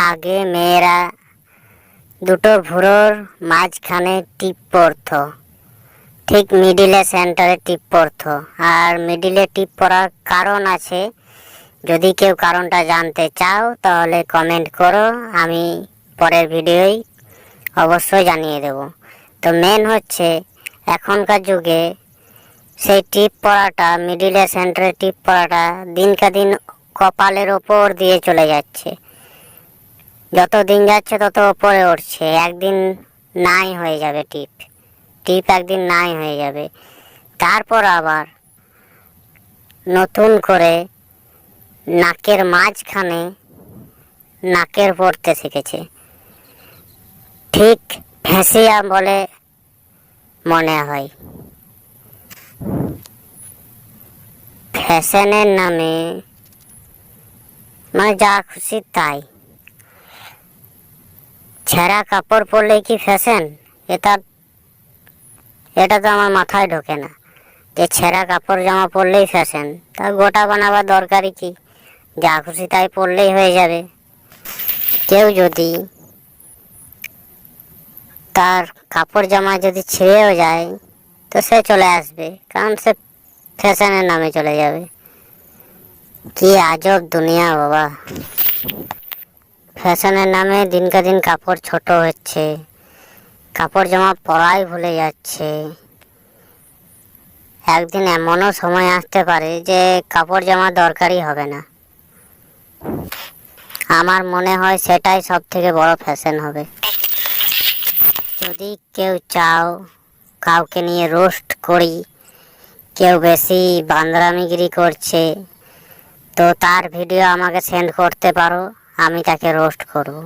আগে মেয়েরা দুটো ভুঁড়োর মাঝখানে টিপ পরতো, ঠিক মিডিলে সেন্টারে টিপ পরতো। আর মিডিলে টিপ পরার কারণ আছে, যদি কেউ কারণটা জানতে চাও তাহলে কমেন্ট করো, আমি পরের ভিডিওয় অবশ্যই জানিয়ে দেব। তো মেন হচ্ছে এখনকার যুগে সেই টিপ পরাটা, মিডিলে সেন্টারে টিপ পরাটা দিনকে দিন কপালের ওপর দিয়ে চলে যাচ্ছে। যত দিন যাচ্ছে তত ওপরে উঠছে, একদিন নাই হয়ে যাবে টিপ একদিন নাই হয়ে যাবে। তারপর আবার নতুন করে নাকের মাঝখানে নাকের পড়তে শিখেছে, ঠিক ফ্যাসিয়া বলে মনে হয়। ফ্যাশনের নামে মানে যা খুশি তাই। ছেঁড়া কাপড় পরলেই কি ফ্যাশন? এটা তো আমার মাথায় ঢোকে না যে ছেঁড়া কাপড় জামা পরলেই ফ্যাশন। তা গোটা বানাবার দরকারই কি? যা খুশি তাই পরলেই হয়ে যাবে। কেউ যদি তার কাপড় জামা যদি ছিঁড়েও যায় তো সে চলে আসবে, কারণ সে ফ্যাশনের নামে চলে যাবে। কি আজব দুনিয়া বাবা! ফ্যাশনের নামে দিনকে দিন কাপড় ছোট হচ্ছে, কাপড় জামা পরাই ভুলে যাচ্ছে। একদিন এমনও সময় আসতে পারে যে কাপড় জামা দরকারই হবে না। আমার মনে হয় সেটাই সব থেকে বড় ফ্যাশন হবে। যদি কেউ চাও কাউকে নিয়ে রোস্ট করি, কেউ বেশি বান্দরামিগিরি করছে, তো তার ভিডিও আমাকে সেন্ড করতে পারো, আমি তাকে রোস্ট করব।